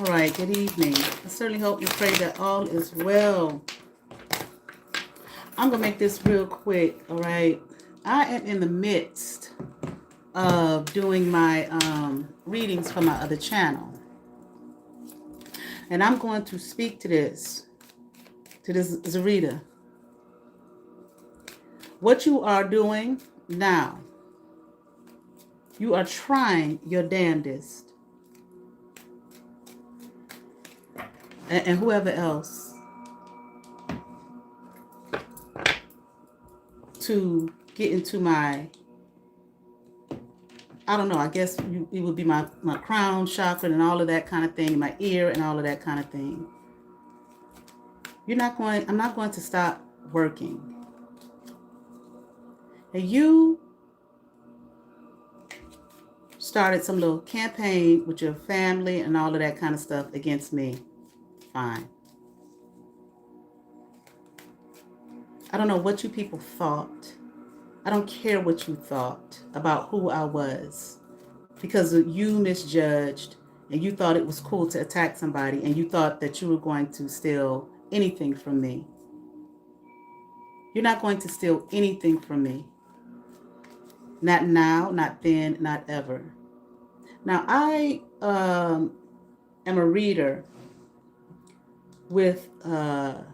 right, good evening. I certainly hope and pray that all is well. I'm going to make this real quick, all right? I am in the midst of doing my readings for my other channel. And I'm going to speak to this Zarita. What you are doing now, you are trying your damnedest. And whoever else to get into my, I don't know, I guess it would be my crown chakra and all of that kind of thing, my ear and all of that kind of thing. I'm not going to stop working. And you started some little campaign with your family and all of that kind of stuff against me. Fine. I don't know what you people thought. I don't care what you thought about who I was, because you misjudged and you thought it was cool to attack somebody and you thought that you were going to steal anything from me. You're not going to steal anything from me. Not now, not then, not ever. Now, I am a reader with an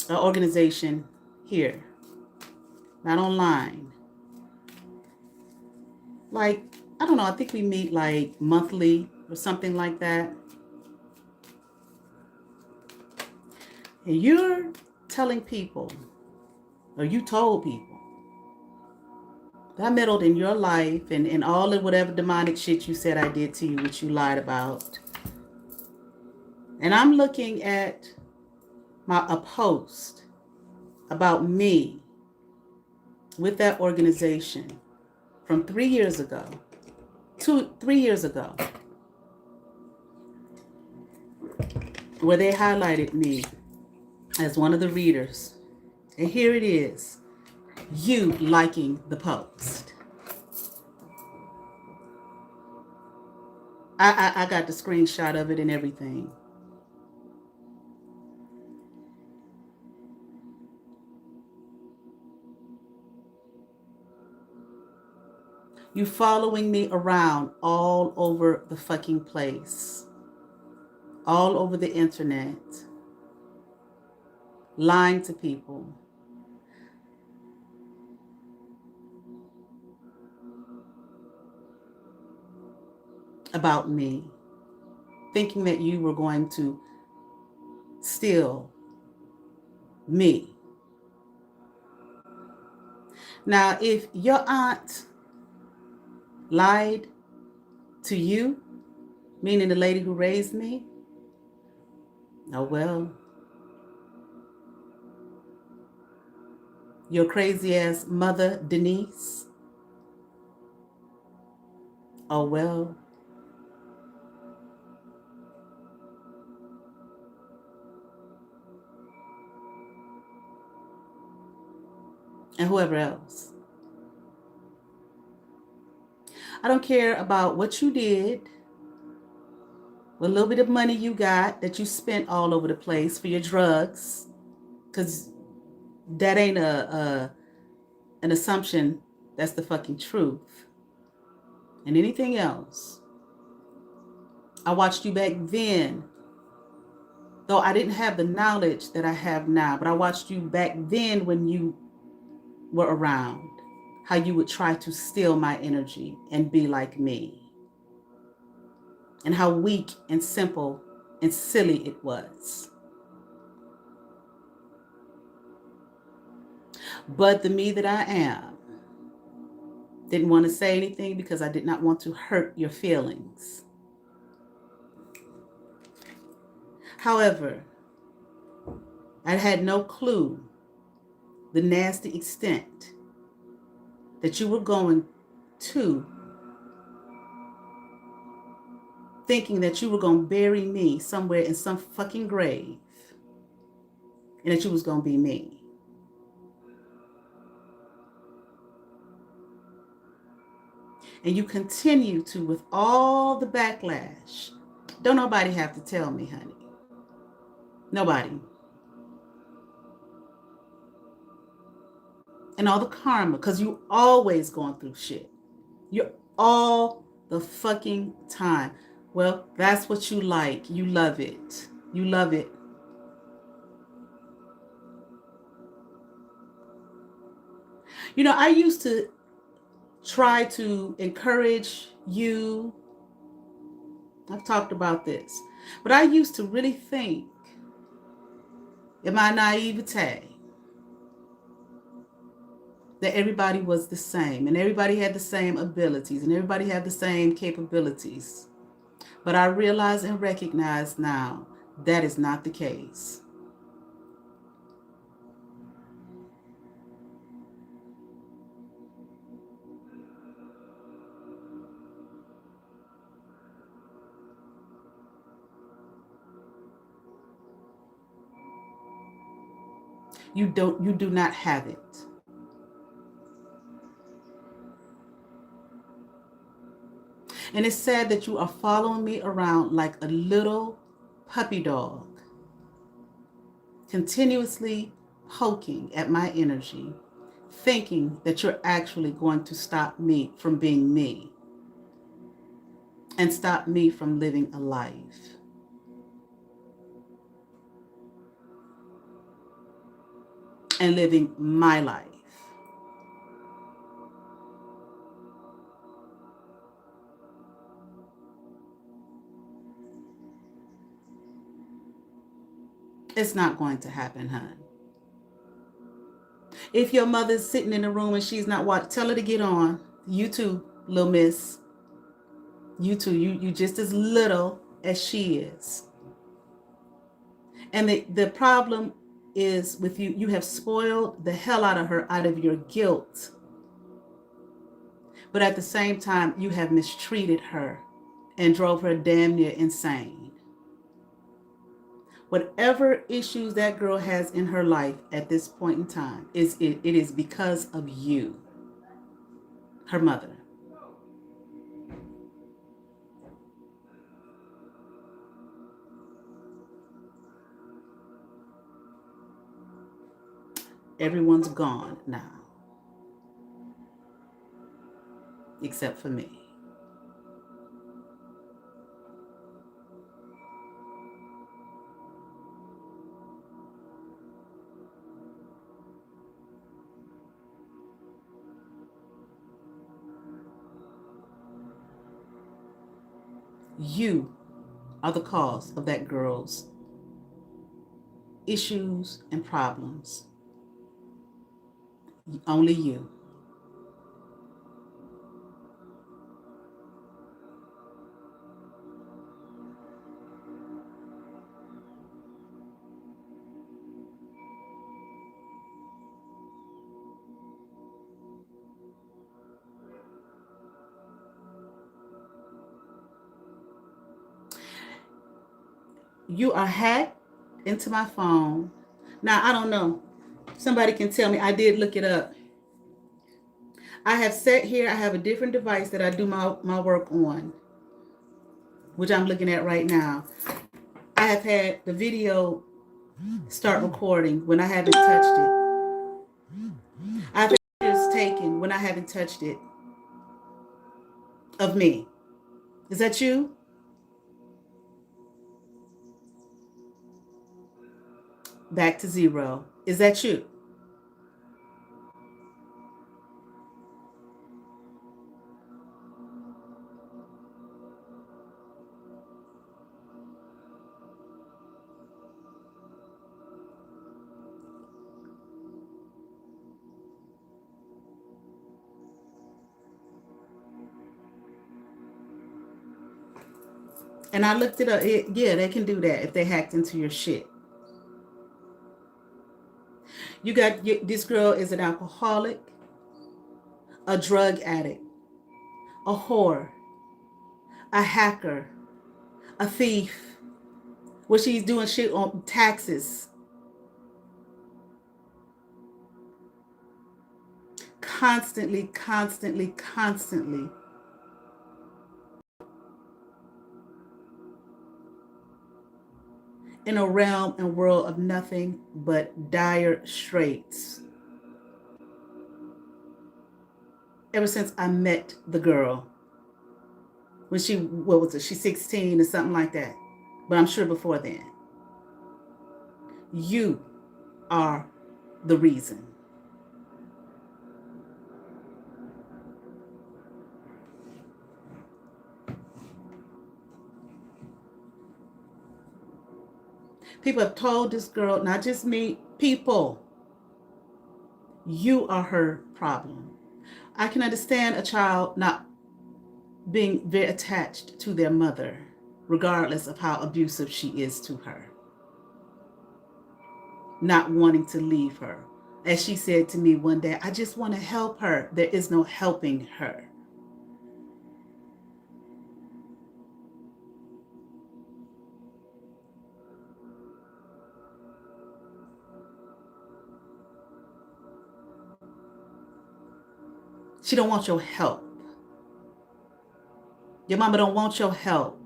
organization here, not online. Like, I don't know, I think we meet like monthly or something like that. And you're telling people, or you told people, that I meddled in your life and all of whatever demonic shit you said I did to you, which you lied about. And I'm looking at a post about me with that organization from 3 years ago, 3 years ago, where they highlighted me as one of the readers. And here it is, you liking the post. I got the screenshot of it and everything. You following me around all over the fucking place, all over the internet, lying to people. About me, thinking that you were going to steal me. Now, if your aunt lied to you, meaning the lady who raised me, oh well. Your crazy ass mother, Denise, oh well. And whoever else. I don't care about what you did, what little bit of money you got that you spent all over the place for your drugs, because that ain't an assumption. That's the fucking truth. And anything else. I watched you back then, though I didn't have the knowledge that I have now, but I watched you back then when you were around, how you would try to steal my energy and be like me, and how weak and simple and silly it was. But the me that I am didn't want to say anything because I did not want to hurt your feelings. However, I had no clue the nasty extent that you were going to, thinking that you were going to bury me somewhere in some fucking grave and that you was going to be me. and you continue to, with all the backlash, don't nobody have to tell me, honey. Nobody. And all the karma, because you always going through shit. You're all the fucking time. Well, that's what you like. You love it. You love it. You know, I used to try to encourage you. I've talked about this, but I used to really think, in my naivete, that everybody was the same and everybody had the same abilities and everybody had the same capabilities. But I realize and recognize now that is not the case. You do not have it. And it's sad that you are following me around like a little puppy dog, continuously poking at my energy, thinking that you're actually going to stop me from being me and stop me from living a life. And living my life. It's not going to happen, hon. If your mother's sitting in the room and she's not watching, tell her to get on. You too, little miss. You too. You just as little as she is. And the problem is with you, you have spoiled the hell out of her out of your guilt. But at the same time, you have mistreated her and drove her damn near insane. Whatever issues that girl has in her life at this point in time, it is because of you, her mother. Everyone's gone now, except for me. You are the cause of that girl's issues and problems. Only you. You are hacked into my phone. Now, I don't know. Somebody can tell me. I did look it up. I have sat here. I have a different device that I do my work on, which I'm looking at right now. I have had the video start recording when I haven't touched it. I've had videos taken when I haven't touched it of me. Is that you? Back to zero. Is that you? And I looked it up. Yeah, they can do that if they hacked into your shit. You got this girl is an alcoholic, a drug addict, a whore, a hacker, a thief. Where she's doing shit on taxes. Constantly, constantly, constantly in a realm and world of nothing but dire straits. Ever since I met the girl, when she, what was it, she's 16 or something like that. But I'm sure before then. You are the reason. People have told this girl, not just me, people, you are her problem. I can understand a child not being very attached to their mother, regardless of how abusive she is to her. Not wanting to leave her. As she said to me one day, I just want to help her. There is no helping her. She don't want your help. Your mama don't want your help.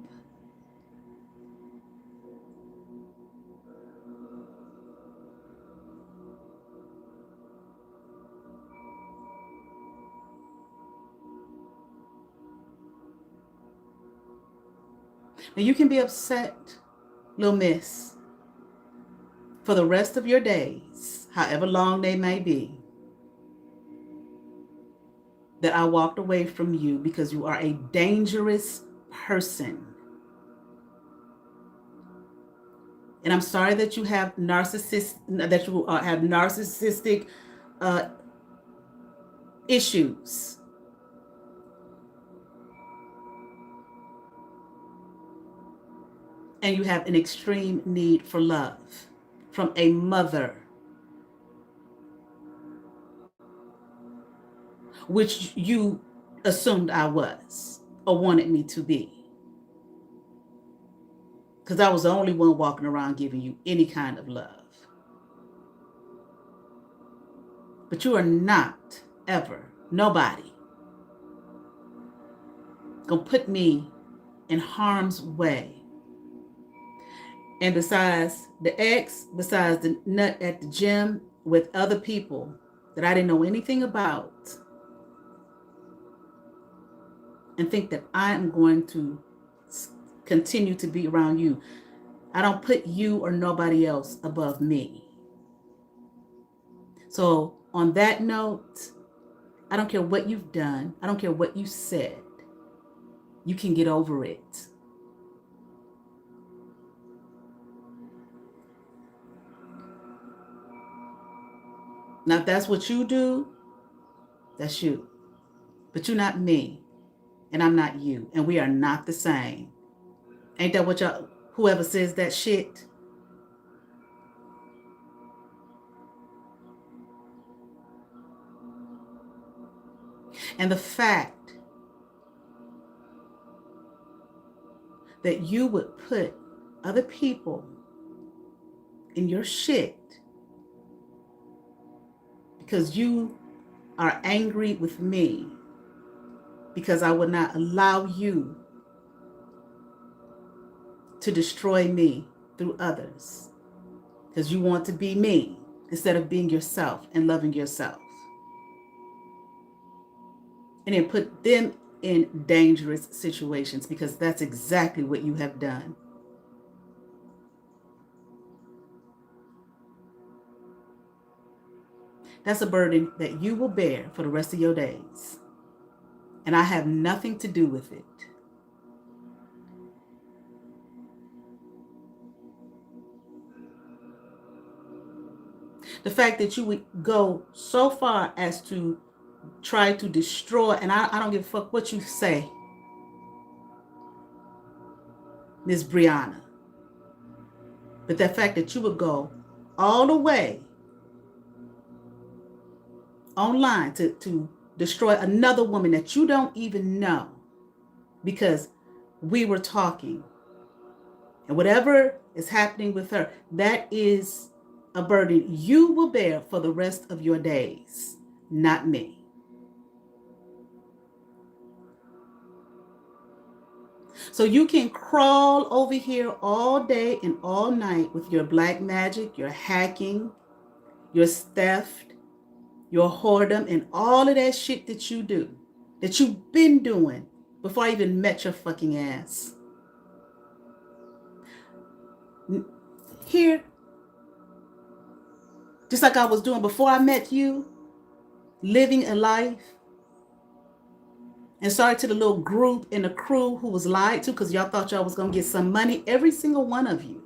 And you can be upset, little miss, for the rest of your days, however long they may be, that I walked away from you because you are a dangerous person. And I'm sorry that you have narcissistic issues. And you have an extreme need for love from a mother, which you assumed I was or wanted me to be. Because I was the only one walking around giving you any kind of love. But you are not ever, nobody, gonna put me in harm's way. And besides the ex, besides the nut at the gym with other people that I didn't know anything about, and think that I am going to continue to be around you. I don't put you or nobody else above me. So on that note, I don't care what you've done. I don't care what you said. You can get over it. Now, if that's what you do, that's you. But you're not me, and I'm not you, and we are not the same. Ain't that what y'all, whoever says that shit? And the fact that you would put other people in your shit because you are angry with me because I would not allow you to destroy me through others because you want to be me instead of being yourself and loving yourself. And then put them in dangerous situations because that's exactly what you have done. That's a burden that you will bear for the rest of your days. And I have nothing to do with it. The fact that you would go so far as to try to destroy, and I don't give a fuck what you say, Miss Brianna, but the fact that you would go all the way online to destroy another woman that you don't even know because we were talking, and whatever is happening with her, that is a burden you will bear for the rest of your days, not me. So you can crawl over here all day and all night with your black magic, your hacking, your theft, your whoredom, and all of that shit that you do, that you've been doing before I even met your fucking ass. Here, just like I was doing before I met you, living a life. And sorry to the little group and the crew who was lied to because y'all thought y'all was going to get some money. Every single one of you.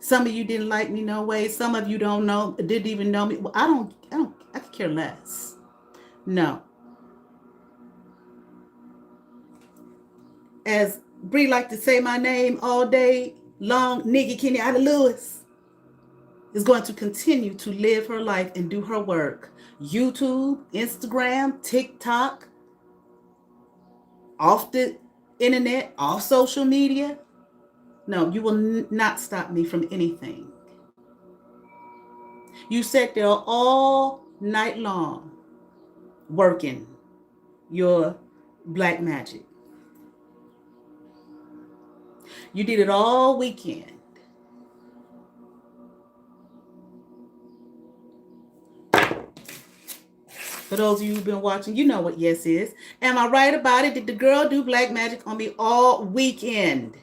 Some of you didn't like me no way. Some of you didn't even know me. Well, I could care less. No. As Bree like to say my name all day long, Nigga Kenny Ida Lewis is going to continue to live her life and do her work. YouTube, Instagram, TikTok, off the internet, off social media. No, you will not stop me from anything. You sat there all night long working your black magic. You did it all weekend. For those of you who've been watching, you know what yes is. Am I right about it? Did the girl do black magic on me all weekend?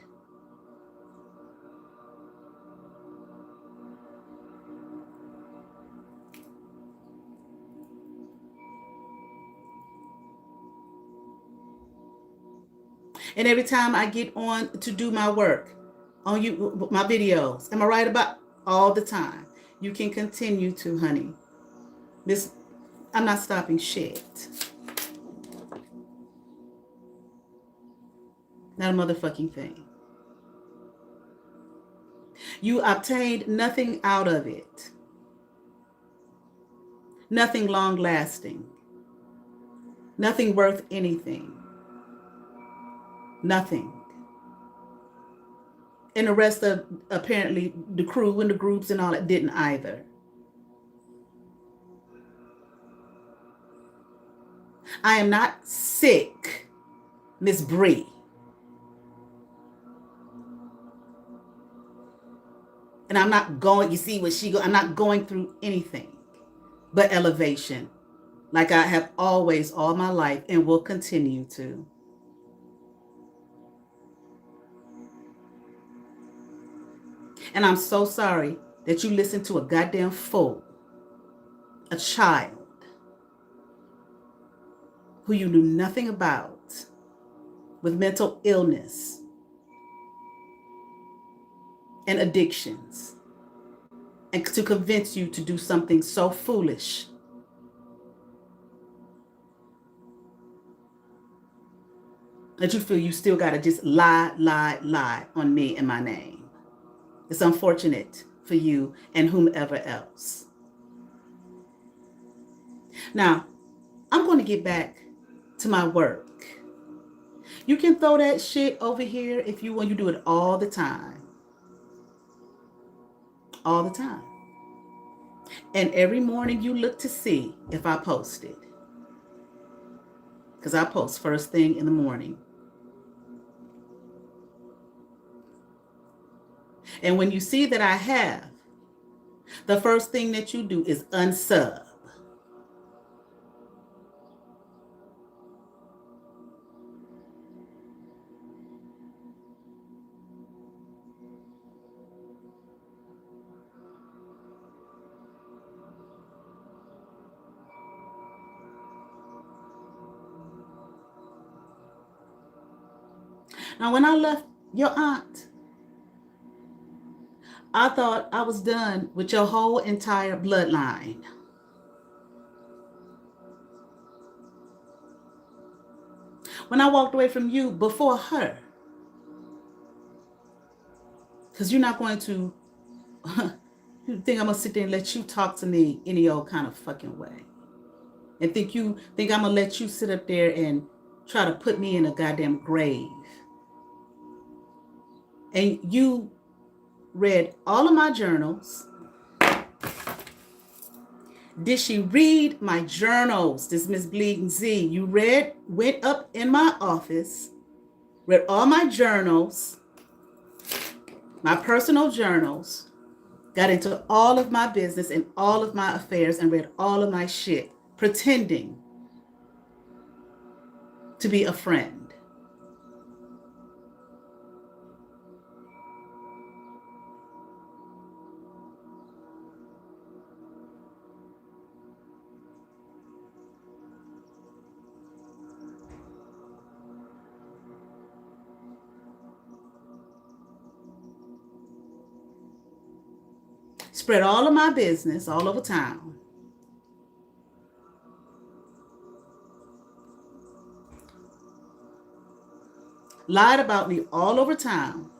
And every time I get on to do my work, on you, my videos, am I right about all the time? You can continue to, honey. I'm not stopping shit. Not a motherfucking thing. You obtained nothing out of it. Nothing long lasting. Nothing worth anything. Nothing. And the rest of, apparently, the crew and the groups and all that didn't either. I am not sick, Miss Bree. And I'm not going, you see what I'm not going through anything but elevation, like I have always all my life and will continue to. And I'm so sorry that you listened to a goddamn fool, a child who you knew nothing about, with mental illness and addictions, and to convince you to do something so foolish. That you feel you still got to just lie on me and my name. It's unfortunate for you and whomever else. Now, I'm going to get back to my work. You can throw that shit over here if you want. You do it all the time. All the time. And every morning you look to see if I posted. Because I post first thing in the morning. And when you see that I have, the first thing that you do is unsub. Now, when I left your aunt, I thought I was done with your whole entire bloodline. When I walked away from you before her, because you're not going to, you think I'm going to sit there and let you talk to me any old kind of fucking way. And think I'm going to let you sit up there and try to put me in a goddamn grave. And you read all of my journals, Did she read my journals? This Miss Bleeding Z. You went up in my office, read all my journals, my personal journals, got into all of my business and all of my affairs and read all of my shit, pretending to be a friend. Spread all of my business all over town. Lied about me all over town.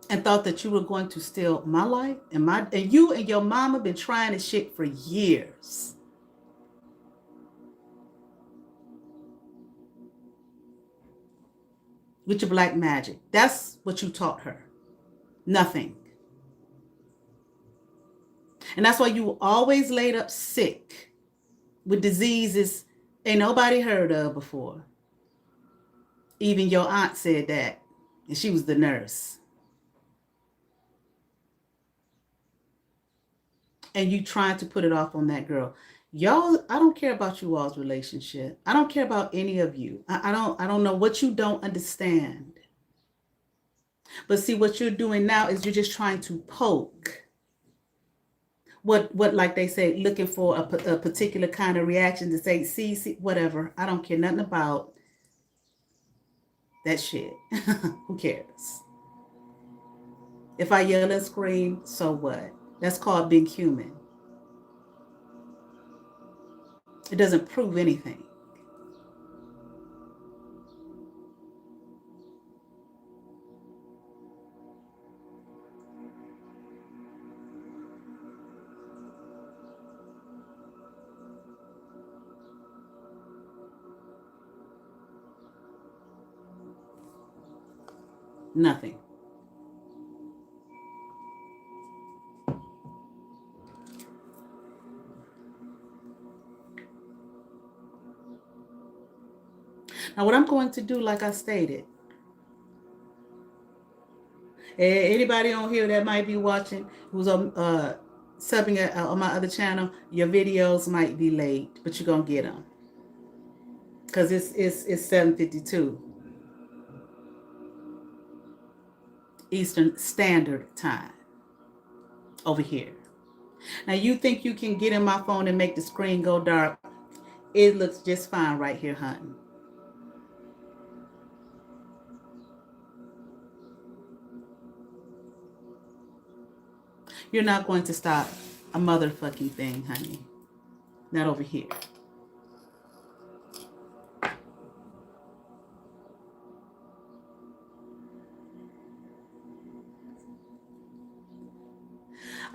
And thought that you were going to steal my life and you and your mama been trying this shit for years. With your black magic. That's what you taught her. Nothing. And that's why you always laid up sick with diseases ain't nobody heard of before. Even your aunt said that, and she was the nurse. And you trying to put it off on that girl. Y'all, I don't care about you all's relationship. I don't care about any of you. I don't know what you don't understand. But see, what you're doing now is you're just trying to poke. What like they say, looking for a particular kind of reaction to say, see, whatever. I don't care nothing about that shit. Who cares? If I yell and scream, so what? That's called being human. It doesn't prove anything. Nothing. Now, what I'm going to do, like I stated, anybody on here that might be watching who's on subbing on my other channel, your videos might be late, but you're gonna get them because it's 7:52 Eastern Standard Time over here. Now you think you can get in my phone and make the screen go dark? It looks just fine right here, hunting. You're not going to stop a motherfucking thing, honey. Not over here.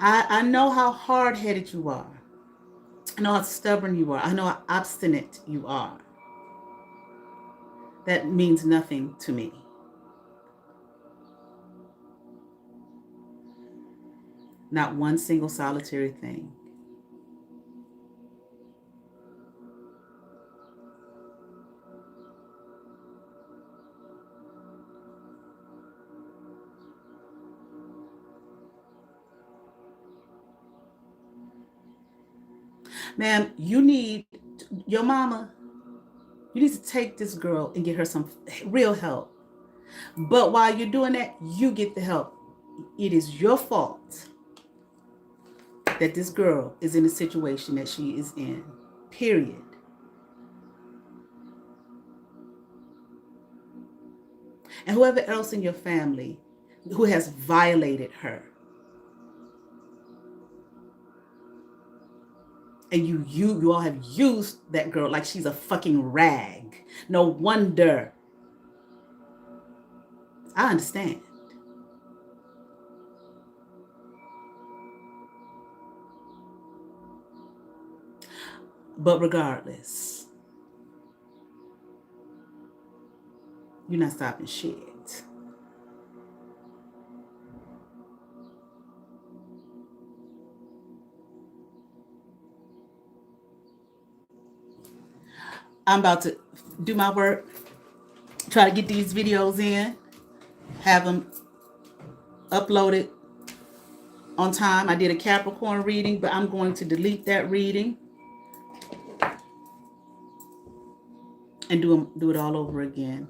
I know how hard-headed you are. I know how stubborn you are. I know how obstinate you are. That means nothing to me. Not one single solitary thing. Ma'am, you need your mama. You need to take this girl and get her some real help. But while you're doing that, you get the help. It is your fault that this girl is in the situation that she is in. Period. And whoever else in your family who has violated her. And you all have used that girl like she's a fucking rag. No wonder. I understand. But regardless, you're not stopping shit. I'm about to do my work, try to get these videos in, have them uploaded on time. I did a Capricorn reading, but I'm going to delete that reading and do it all over again.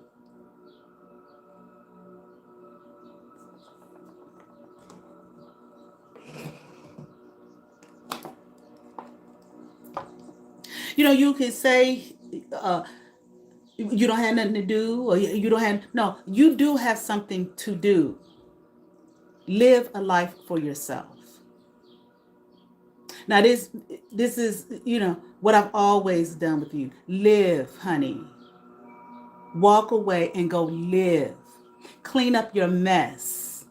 You know, you could say you don't have nothing to do, or you don't have, no, you do have something to do. Live a life for yourself. Now, this is, you know, what I've always done with you. Live, honey. Walk away and go live. Clean up your mess.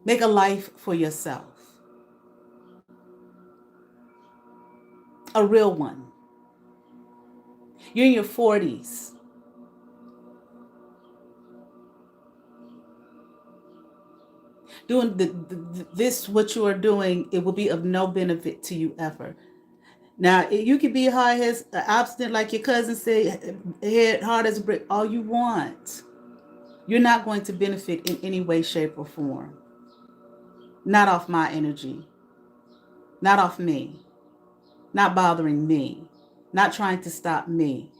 Make a life for yourself. A real one. You're in your 40s. Doing this, what you are doing, it will be of no benefit to you ever. Now, you can be hard as obstinate, like your cousin said, head hard as a brick, all you want. You're not going to benefit in any way, shape, or form. Not off my energy. Not off me. Not bothering me. Not trying to stop me.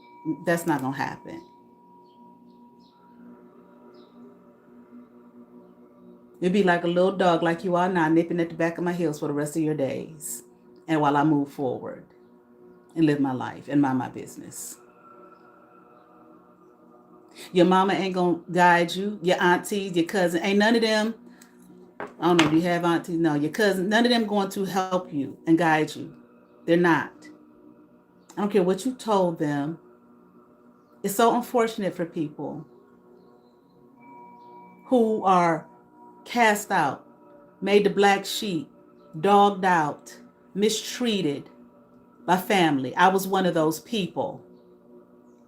That's not going to happen. You'll be like a little dog like you are now, nipping at the back of my heels for the rest of your days. And while I move forward and live my life and mind my business. Your mama ain't going to guide you. Your aunties, your cousin, ain't none of them. I don't know, do you have aunties? No, your cousin, none of them going to help you and guide you. They're not. I don't care what you told them. It's so unfortunate for people who are cast out, made the black sheep, dogged out, mistreated by family. I was one of those people.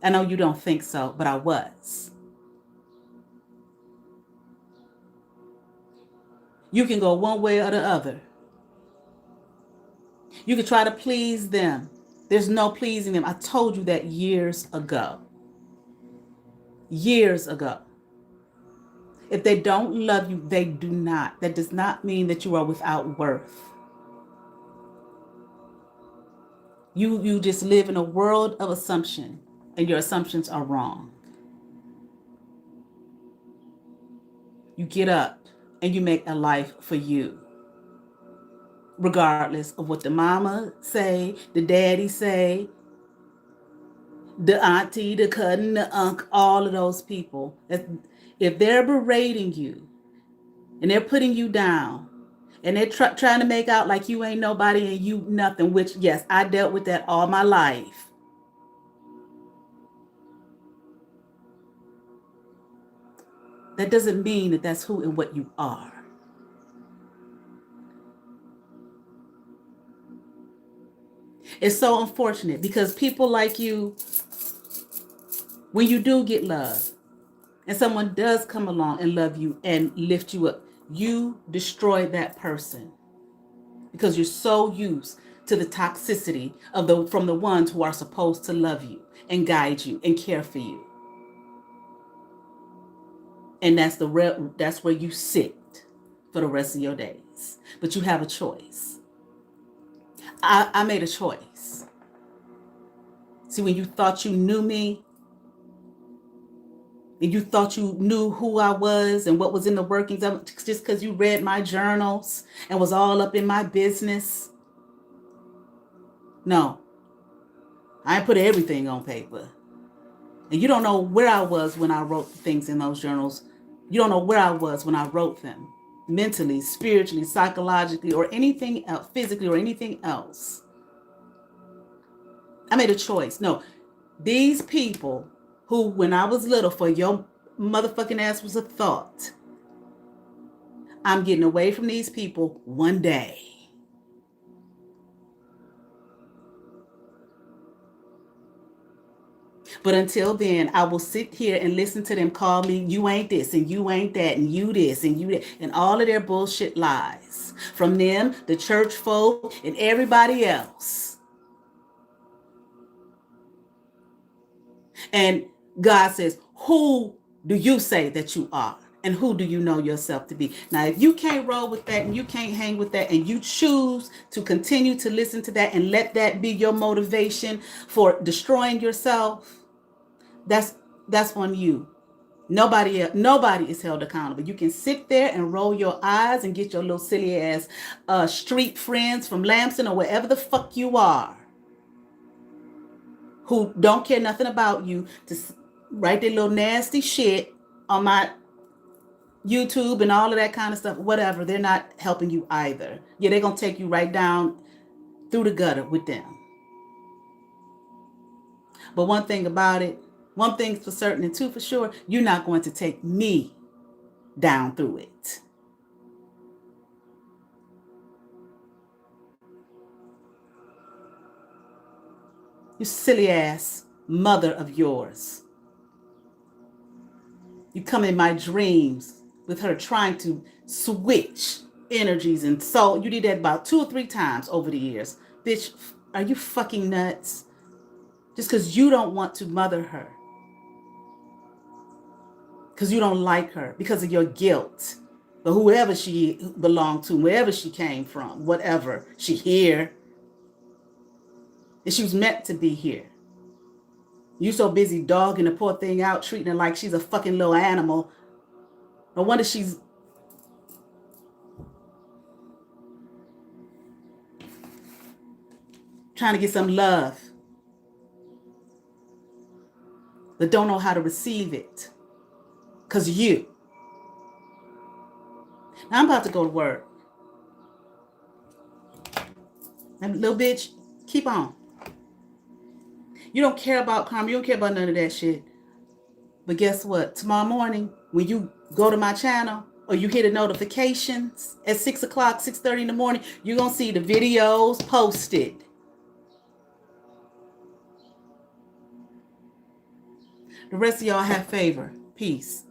I know you don't think so, but I was. You can go one way or the other. You can try to please them. There's no pleasing them. I told you that years ago. Years ago. If they don't love you, they do not. That does not mean that you are without worth. You just live in a world of assumption, and your assumptions are wrong. You get up and you make a life for you, regardless of what the mama say, the daddy say, the auntie, the cousin, the uncle, all of those people. If they're berating you and they're putting you down and they're trying to make out like you ain't nobody and you nothing, which, yes, I dealt with that all my life. That doesn't mean that that's who and what you are. It's so unfortunate because people like you, when you do get love and someone does come along and love you and lift you up, you destroy that person because you're so used to the toxicity of from the ones who are supposed to love you and guide you and care for you. And that's where you sit for the rest of your days. But you have a choice. I made a choice. See, when you thought you knew me, and you thought you knew who I was and what was in the workings of it, just because you read my journals and was all up in my business. No, I put everything on paper. And you don't know where I was when I wrote things in those journals. You don't know where I was when I wrote them, mentally, spiritually, psychologically, or anything else, physically, or anything else. I made a choice. No, these people who, when I was little, for your motherfucking ass was a thought. I'm getting away from these people one day. But until then, I will sit here and listen to them call me, you ain't this and you ain't that and you this and you that, and all of their bullshit lies from them, the church folk, and everybody else. And God says, who do you say that you are? And who do you know yourself to be? Now, if you can't roll with that and you can't hang with that and you choose to continue to listen to that and let that be your motivation for destroying yourself, that's on you. Nobody is held accountable. You can sit there and roll your eyes and get your little silly ass street friends from Lamson or wherever the fuck you are, who don't care nothing about you, to write their little nasty shit on my YouTube and all of that kind of stuff. Whatever, they're not helping you either. Yeah, they're gonna take you right down through the gutter with them. But one thing for certain and two for sure, you're not going to take me down through it. You silly ass mother of yours. You come in my dreams with her trying to switch energies, and so you did that about 2 or 3 times over the years. Bitch, are you fucking nuts? Just because you don't want to mother her, because you don't like her, because of your guilt. But whoever she belonged to, wherever she came from, whatever, she here. And she was meant to be here. You so busy dogging the poor thing out, treating her like she's a fucking little animal. No wonder she's trying to get some love, but don't know how to receive it. Because you. Now I'm about to go to work. And little bitch, keep on. You don't care about karma. You don't care about none of that shit. But guess what? Tomorrow morning, when you go to my channel or you hear the notifications at 6 o'clock, 6:30 in the morning, you're going to see the videos posted. The rest of y'all have favor. Peace.